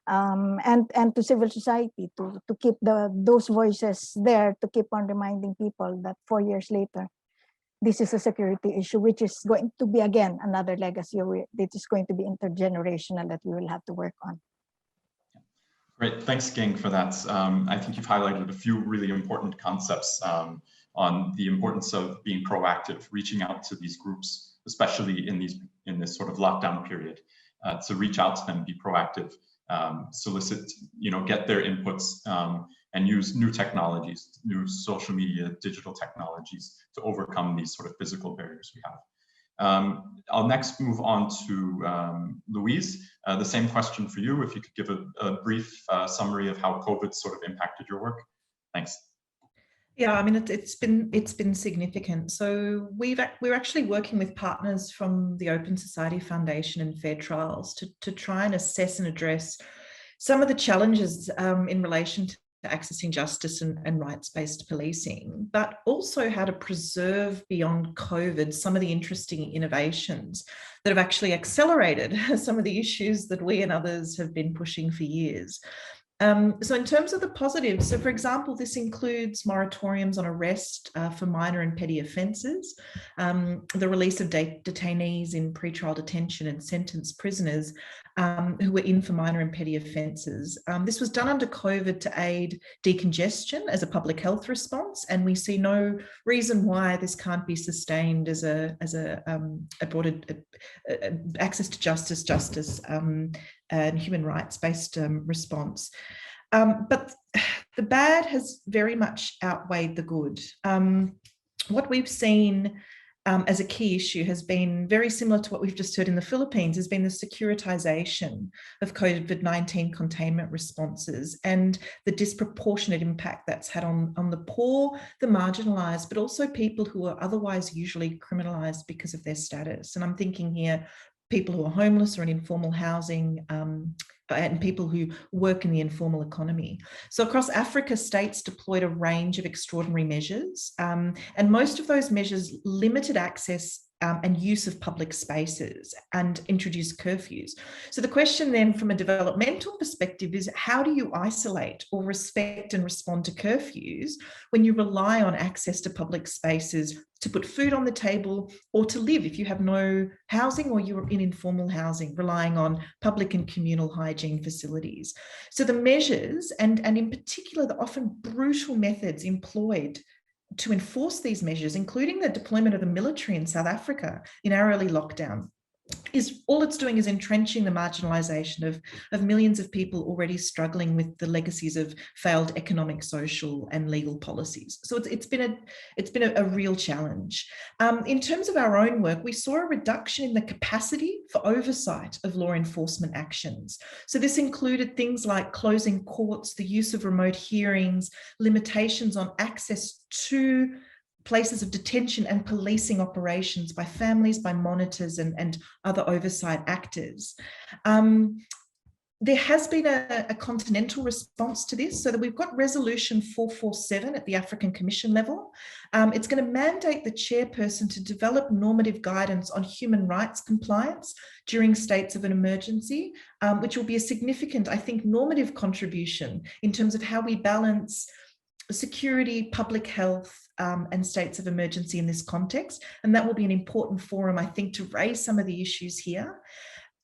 and to civil society, to keep those voices there, to keep on reminding people that 4 years later, this is a security issue, which is going to be, again, another legacy. It is going to be intergenerational that we will have to work on. Great, thanks, Ging, for that. I think you've highlighted a few really important concepts on the importance of being proactive, reaching out to these groups, especially in this sort of lockdown period, to reach out to them, be proactive, solicit, get their inputs, and use new technologies, new social media, digital technologies to overcome these sort of physical barriers we have. I'll next move on to Louise. The same question for you, if you could give a brief summary of how COVID sort of impacted your work. Thanks. Yeah, I mean, it's been significant. So we're actually working with partners from the Open Society Foundation and Fair Trials to try and assess and address some of the challenges in relation to accessing justice and rights-based policing, but also how to preserve beyond COVID some of the interesting innovations that have actually accelerated some of the issues that we and others have been pushing for years. So in terms of the positives, so for example, this includes moratoriums on arrest for minor and petty offences, the release of detainees in pretrial detention and sentenced prisoners who were in for minor and petty offences. This was done under COVID to aid decongestion as a public health response, and we see no reason why this can't be sustained as a broader access to justice and human rights-based response. But the bad has very much outweighed the good. What we've seen as a key issue has been very similar to what we've just heard in the Philippines, has been the securitization of COVID-19 containment responses and the disproportionate impact that's had on the poor, the marginalized, but also people who are otherwise usually criminalized because of their status. And I'm thinking here, people who are homeless or in informal housing, and people who work in the informal economy. So across Africa, states deployed a range of extraordinary measures, and most of those measures limited access and use of public spaces and introduced curfews. So the question then from a developmental perspective is, how do you isolate or respect and respond to curfews when you rely on access to public spaces to put food on the table or to live if you have no housing or you're in informal housing, relying on public and communal hygiene facilities? So the measures, and in particular the often brutal methods employed to enforce these measures, including the deployment of the military in South Africa in our early lockdown, is all it's doing is entrenching the marginalization of millions of people already struggling with the legacies of failed economic, social, and legal policies. So it's been a real challenge. In terms of our own work, we saw a reduction in the capacity for oversight of law enforcement actions. So this included things like closing courts, the use of remote hearings, limitations on access to places of detention and policing operations by families, by monitors and other oversight actors. There has been a continental response to this, so that we've got Resolution 447 at the African Commission level. It's going to mandate the chairperson to develop normative guidance on human rights compliance during states of an emergency, which will be a significant, I think, normative contribution in terms of how we balance security, public health, and states of emergency in this context. And that will be an important forum, I think, to raise some of the issues here.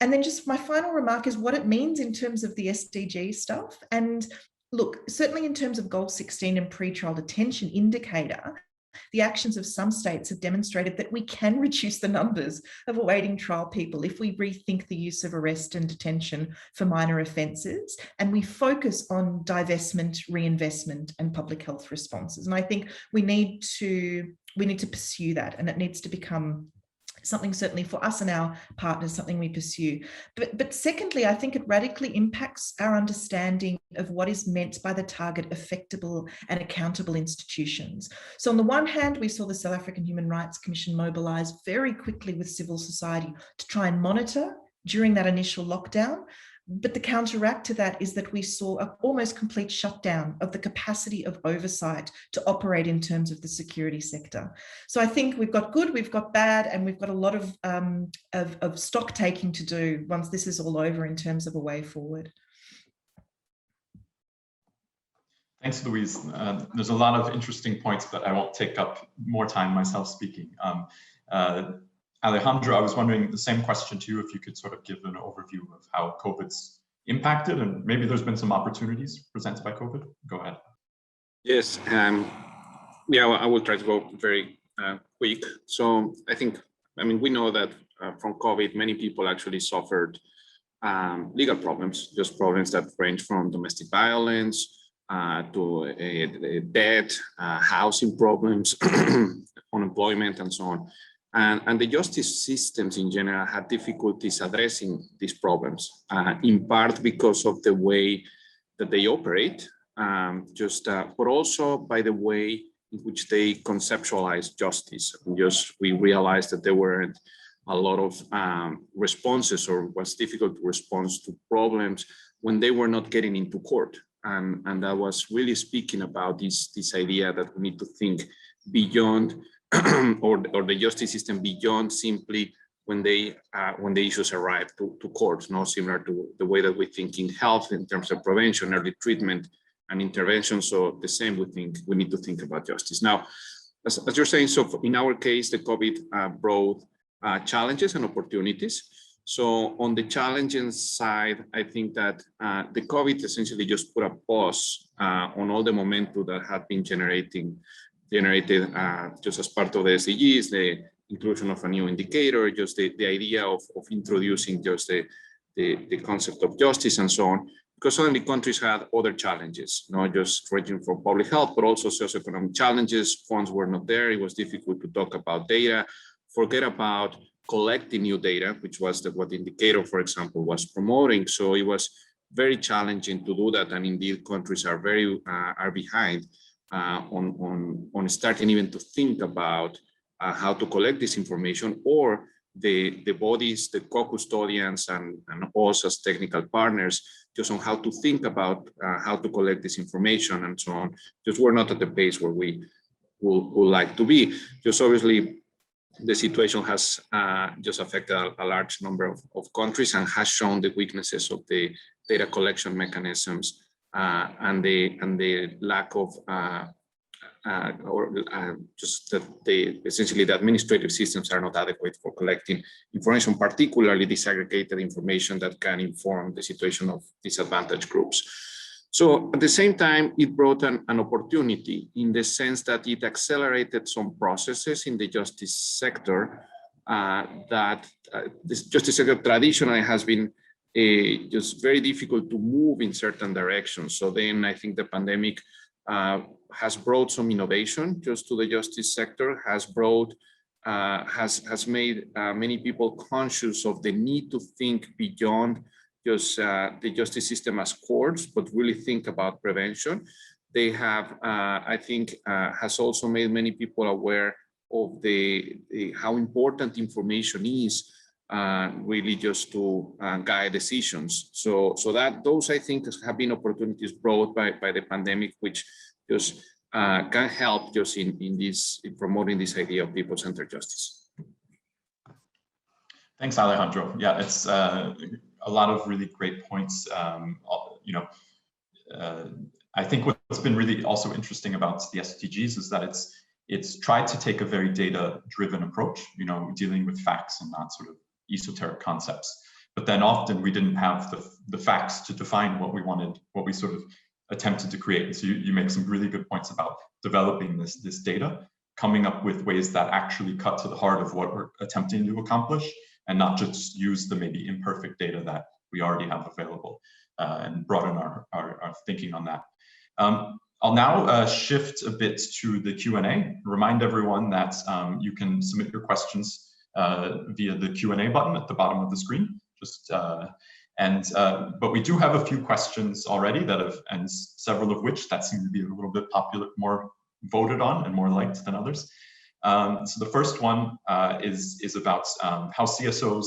And then just my final remark is what it means in terms of the SDG stuff. And look, certainly in terms of Goal 16 and pretrial detention indicator, the actions of some states have demonstrated that we can reduce the numbers of awaiting trial people if we rethink the use of arrest and detention for minor offences, and we focus on divestment, reinvestment, and public health responses. And I think we need to pursue that, and it needs to become something certainly for us and our partners, something we pursue. But secondly, I think it radically impacts our understanding of what is meant by the target effectable and accountable institutions. So on the one hand, we saw the South African Human Rights Commission mobilise very quickly with civil society to try and monitor during that initial lockdown. But the counteract to that is that we saw an almost complete shutdown of the capacity of oversight to operate in terms of the security sector. So I think we've got good, we've got bad, and we've got a lot of stock taking to do once this is all over in terms of a way forward. Thanks, Louise. There's a lot of interesting points, but I won't take up more time myself speaking. Alejandro, I was wondering the same question to you, if you could sort of give an overview of how COVID's impacted, and maybe there's been some opportunities presented by COVID. Go ahead. Yes, yeah, I will try to go very quick. So I mean, we know that from COVID, many people actually suffered legal problems, just problems that range from domestic violence to debt, housing problems, unemployment, and so on. And the justice systems in general had difficulties addressing these problems, in part because of the way that they operate, but also by the way in which they conceptualize justice. We realized that there weren't a lot of responses, or was difficult to respond to problems when they were not getting into court. And I was really speaking about this idea that we need to think beyond or the justice system beyond simply when the issues arrive to courts, no, similar to the way that we think in health in terms of prevention, early treatment, and intervention. So the same, we need to think about justice. Now, as you're saying, so in our case, the COVID brought challenges and opportunities. So on the challenging side, I think that the COVID essentially just put a pause on all the momentum that had been generated just as part of the SDGs, the inclusion of a new indicator, just the idea of introducing just the concept of justice and so on, because suddenly countries had other challenges, not just ranging from public health, but also socioeconomic challenges. Funds were not there. It was difficult to talk about data, forget about collecting new data, which was what the indicator, for example, was promoting. So it was very challenging to do that. And indeed, countries are behind on starting even to think about how to collect this information, or the bodies, the co-custodians and us as technical partners, just on how to think about how to collect this information and so on. Just we're not at the pace where we would like to be. Just obviously, the situation has just affected a large number of countries and has shown the weaknesses of the data collection mechanisms and the lack of just that essentially the administrative systems are not adequate for collecting information, particularly disaggregated information that can inform the situation of disadvantaged groups. So at the same time, it brought an opportunity in the sense that it accelerated some processes in the justice sector that this justice sector traditionally has been just very difficult to move in certain directions. So then I think the pandemic has brought some innovation just to the justice sector, has made many people conscious of the need to think beyond just the justice system as courts, but really think about prevention. They have, I think, has also made many people aware of how important information is really just to guide decisions. So those I think have been opportunities brought by the pandemic, which just can help just in promoting this idea of people-centered justice. Thanks, Alejandro. Yeah, it's a lot of really great points. I think what's been really also interesting about the SDGs is that it's tried to take a very data-driven approach, dealing with facts and not sort of esoteric concepts. But then often we didn't have the facts to define what we wanted, what we sort of attempted to create. So you make some really good points about developing this data, coming up with ways that actually cut to the heart of what we're attempting to accomplish, and not just use the maybe imperfect data that we already have available, and broaden our thinking on that. I'll now shift a bit to the Q&A. Remind everyone that you can submit your questions via the Q&A button at the bottom of the screen. But we do have a few questions already and several of which that seem to be a little bit popular, more voted on and more liked than others. So the first one is about how CSOs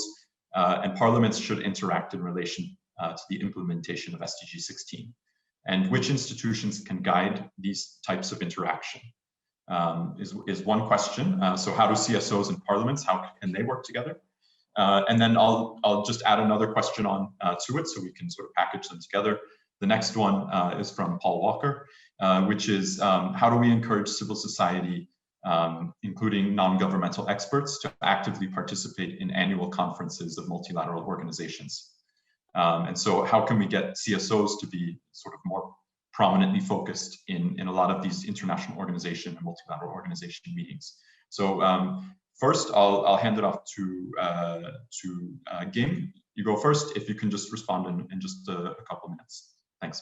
and parliaments should interact in relation to the implementation of SDG 16, and which institutions can guide these types of interaction is one question. So how do CSOs and parliaments, how can they work together? And then I'll just add another question on to it so we can sort of package them together. The next one is from Paul Walker, which is how do we encourage civil society, including non-governmental experts, to actively participate in annual conferences of multilateral organizations? And so how can we get CSOs to be sort of more prominently focused in a lot of these international organization and multilateral organization meetings? So first, I'll hand it off to Ging. You go first, if you can just respond in just a couple minutes. Thanks.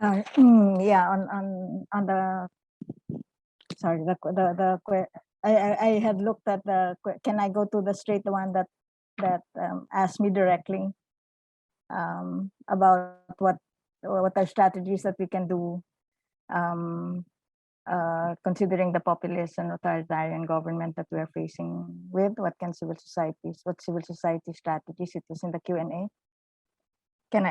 Yeah, on the sorry, I had looked at can I go to the one that asked me directly about what are strategies that we can do considering the populist and authoritarian government that we are facing with? What civil society strategies? It was in the Q&A. Can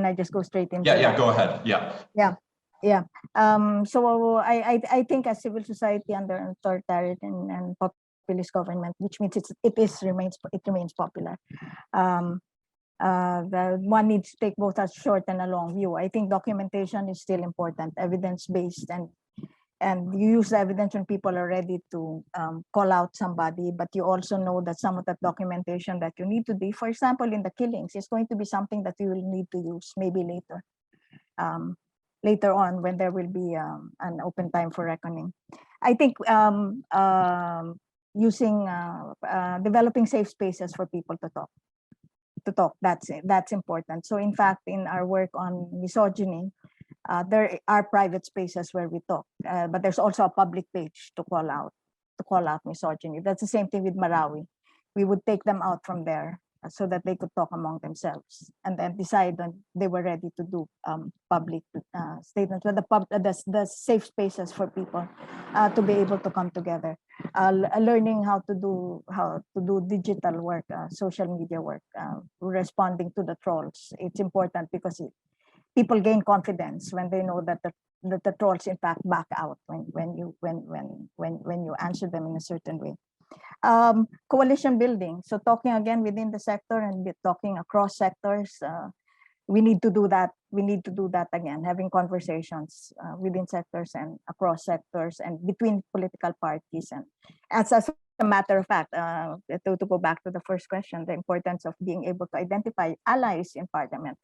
I just go straight into Yeah, go ahead. Yeah. Yeah. So I think as civil society under authoritarian and populist government, which means it remains popular. The one needs to take both a short and a long view. I think documentation is still important, evidence-based, and you use the evidence when people are ready to call out somebody, but you also know that some of that documentation that you need to do, for example, in the killings, is going to be something that you will need to use maybe later. Later on, when there will be an open time for reckoning. I think developing safe spaces for people to talk, that's important. So in fact, in our work on misogyny, there are private spaces where we talk, but there's also a public page to call out misogyny. That's the same thing with Marawi. We would take them out from there so that they could talk among themselves and then decide when they were ready to do public statements, but the safe spaces for people to be able to come together, learning how to do digital work, social media work, responding to the trolls. It's important because people gain confidence when they know that the trolls in fact back out when you answer them in a certain way. Coalition building. So talking again within the sector and talking across sectors, we need to do that. We need to do that again, having conversations within sectors and across sectors and between political parties. And as a matter of fact, to go back to the first question, the importance of being able to identify allies in parliament,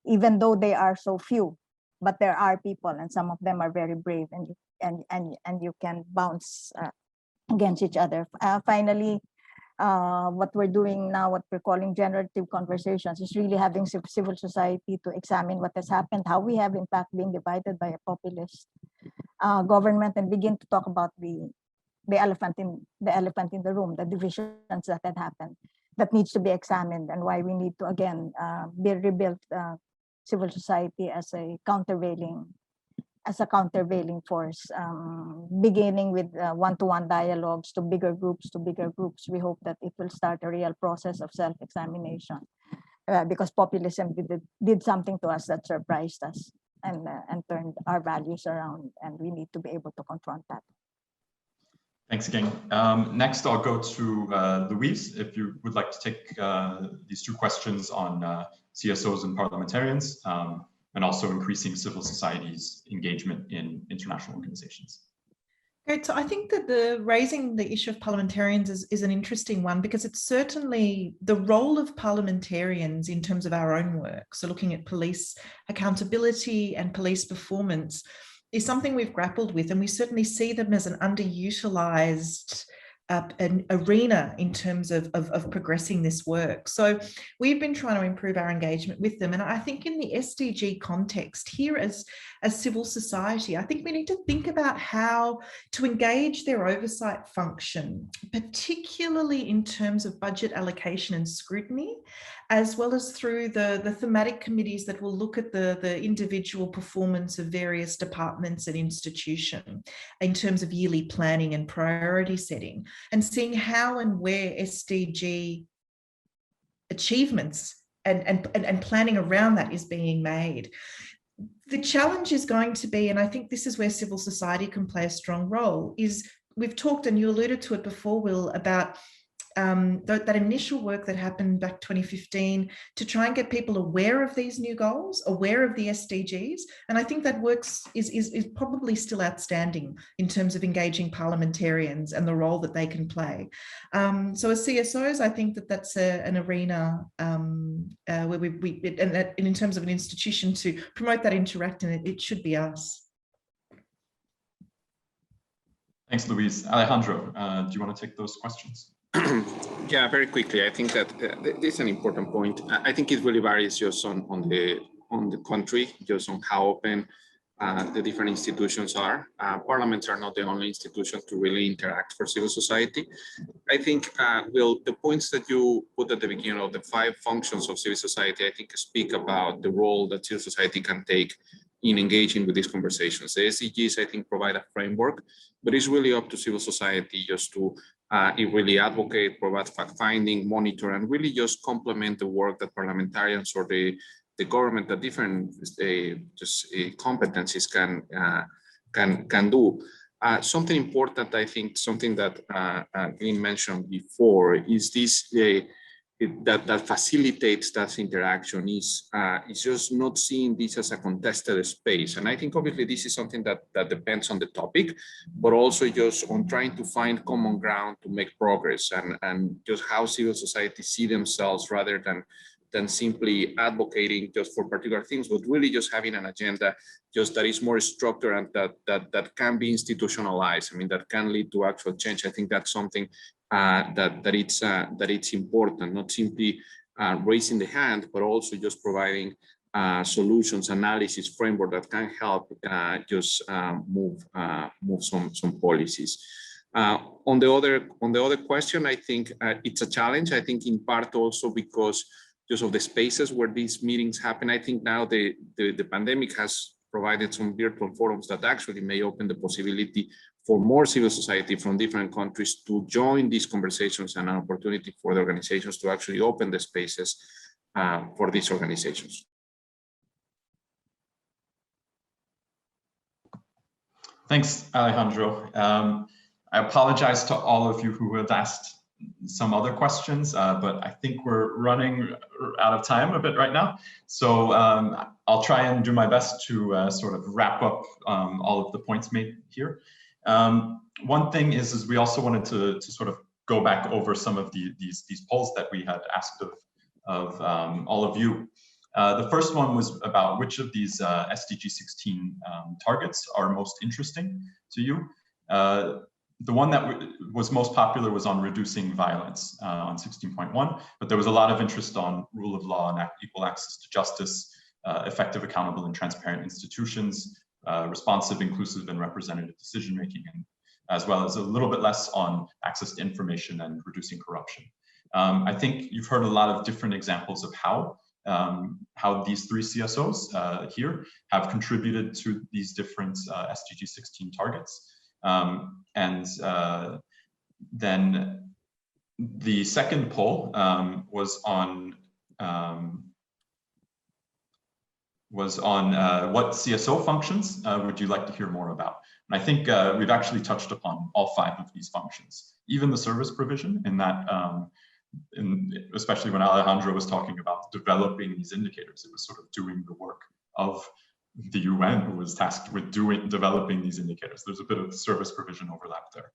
even though they are so few, but there are people, and some of them are very brave, and you can bounce against each other. Finally, what we're doing now, what we're calling generative conversations, is really having civil society to examine what has happened, how we have in fact been divided by a populist government, and begin to talk about the elephant in the room, the divisions that had happened, that needs to be examined, and why we need to again rebuild civil society as a countervailing force, beginning with one-to-one dialogues to bigger groups. We hope that it will start a real process of self-examination, because populism did something to us that surprised us and turned our values around, and we need to be able to confront that. Thanks again. Next, I'll go to Louise, if you would like to take these two questions on CSOs and parliamentarians, and also increasing civil society's engagement in international organizations. Great. So I think that raising the issue of parliamentarians is an interesting one, because it's certainly the role of parliamentarians in terms of our own work. So looking at police accountability and police performance is something we've grappled with, and we certainly see them as an underutilized an arena in terms of progressing this work. So we've been trying to improve our engagement with them. And I think in the SDG context here as civil society, I think we need to think about how to engage their oversight function, particularly in terms of budget allocation and scrutiny, as well as through the thematic committees that will look at the individual performance of various departments and institutions in terms of yearly planning and priority setting, and seeing how and where SDG achievements and planning around that is being made. The challenge is going to be, and I think this is where civil society can play a strong role, is we've talked, and you alluded to it before, Will, about that initial work that happened back 2015 to try and get people aware of these new goals, aware of the SDGs. And I think that works is probably still outstanding in terms of engaging parliamentarians and the role that they can play. So as CSOs, I think that's an arena where in terms of an institution to promote that interaction, it should be us. Thanks, Louise. Alejandro, do you want to take those questions? Yeah, very quickly. I think that this is an important point. I think it really varies just on the country, just on how open the different institutions are. Parliaments are not the only institution to really interact for civil society. I think, Will, the points that you put at the beginning of the 5 functions of civil society, I think speak about the role that civil society can take in engaging with these conversations. The SDGs, I think, provide a framework, but it's really up to civil society just to really advocate, provide fact-finding, monitor, and really just complement the work that parliamentarians or the the government that different competencies can do. Something important, I think, something that Glenn mentioned before is this that facilitates that interaction is just not seeing this as a contested space. And I think obviously this is something that depends on the topic, but also just on trying to find common ground to make progress and just how civil society see themselves rather than simply advocating just for particular things, but really just having an agenda just that is more structured and that can be institutionalized. I mean, that can lead to actual change. I think that's something that it's important, not simply raising the hand, but also just providing solutions, analysis, framework that can help just move some policies. On the other question, I think it's a challenge. I think in part also because just of the spaces where these meetings happen. I think now the pandemic has provided some virtual forums that actually may open the possibility for more civil society from different countries to join these conversations and an opportunity for the organizations to actually open the spaces for these organizations. Thanks, Alejandro. I apologize to all of you who have asked some other questions, but I think we're running out of time a bit right now. So I'll try and do my best to sort of wrap up all of the points made here. One thing is we also wanted to sort of go back over some of these polls that we had asked of all of you. The first one was about which of these SDG 16 targets are most interesting to you. The one that was most popular was on reducing violence on 16.1, but there was a lot of interest on rule of law and equal access to justice, effective, accountable, and transparent institutions, responsive, inclusive, and representative decision-making, and as well as a little bit less on access to information and reducing corruption. I think you've heard a lot of different examples of how these three CSOs here have contributed to these different SDG 16 targets. Then the second poll was on what CSO functions would you like to hear more about? And I think we've actually touched upon all 5 of these functions, even the service provision in that, especially when Alejandro was talking about developing these indicators, it was sort of doing the work of the UN, who was tasked with developing these indicators. There's a bit of service provision overlap there.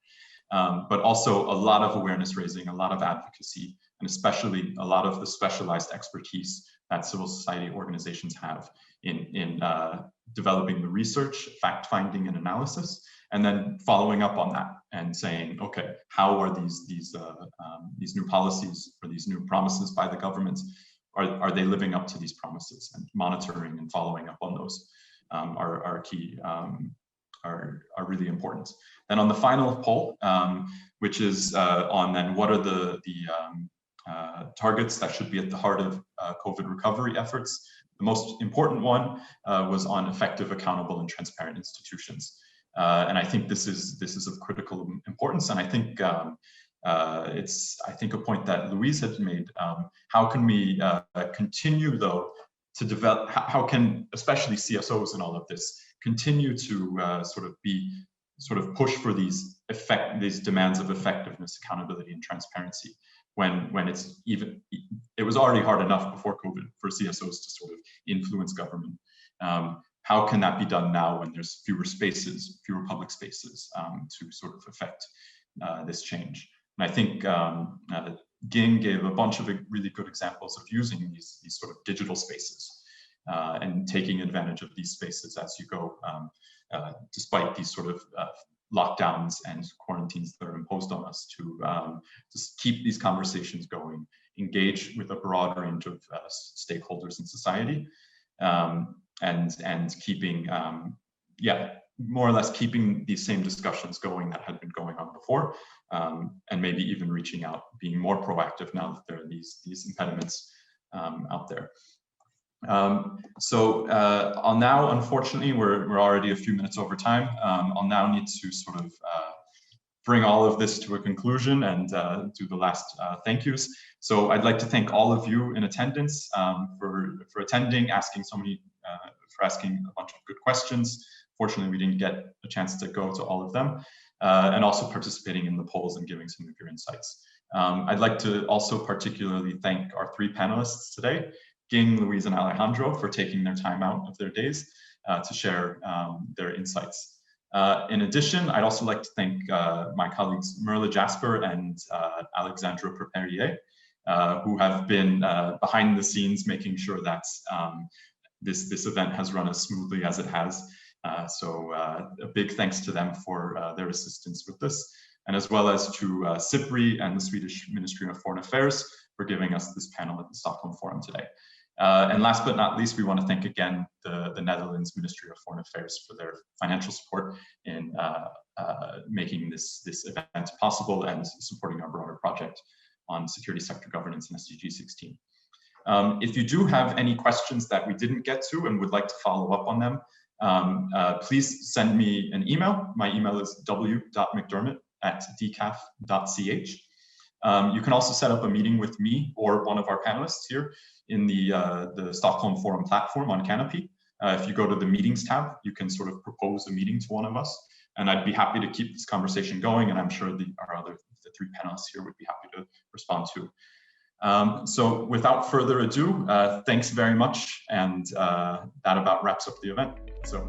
But also a lot of awareness raising, a lot of advocacy, and especially a lot of the specialized expertise that civil society organizations have in developing the research, fact-finding, and analysis, and then following up on that and saying, okay, how are these new policies or these new promises by the governments, are they living up to these promises, and monitoring and following up on those are key, are really important. Then on the final poll, which is on then what are the targets that should be at the heart of COVID recovery efforts, the most important one was on effective, accountable, and transparent institutions. And I think this is of critical importance, and I think it's a point that Louise had made. How can we continue though to develop? How can especially CSOs and all of this continue to sort of push for these demands of effectiveness, accountability, and transparency when it was already hard enough before COVID for CSOs to sort of influence government. How can that be done now when there's fewer public spaces to sort of affect this change? And I think Ging gave a bunch of really good examples of using these sort of digital spaces and taking advantage of these spaces as you go, despite these sort of lockdowns and quarantines that are imposed on us, to just keep these conversations going, engage with a broad range of stakeholders in society, and keeping, more or less keeping these same discussions going that had been going on before, and maybe even reaching out, being more proactive now that there are these impediments out there. I'll now, unfortunately, we're already a few minutes over time. I'll now need to sort of bring all of this to a conclusion and do the last thank yous. So I'd like to thank all of you in attendance for attending, asking for asking a bunch of good questions. Fortunately, we didn't get a chance to go to all of them, and also participating in the polls and giving some of your insights. I'd like to also particularly thank our 3 panelists today, Ging, Louise, and Alejandro, for taking their time out of their days to share their insights. In addition, I'd also like to thank my colleagues Merle Jasper and Alexandra Preperier, who have been behind the scenes making sure that this event has run as smoothly as it has. So a big thanks to them for their assistance with this, and as well as to SIPRI and the Swedish Ministry of Foreign Affairs for giving us this panel at the Stockholm Forum today. And last but not least, we want to thank again the Netherlands Ministry of Foreign Affairs for their financial support in making this event possible and supporting our broader project on security sector governance and SDG 16. If you do have any questions that we didn't get to and would like to follow up on them, please send me an email. My email is w.mcdermott@dcaf.ch. You can also set up a meeting with me or one of our panelists here in the Stockholm Forum platform on Canopy. If you go to the meetings tab, you can sort of propose a meeting to one of us, and I'd be happy to keep this conversation going, and I'm sure the 3 panelists here would be happy to respond to. So without further ado, thanks very much, and that about wraps up the event. So.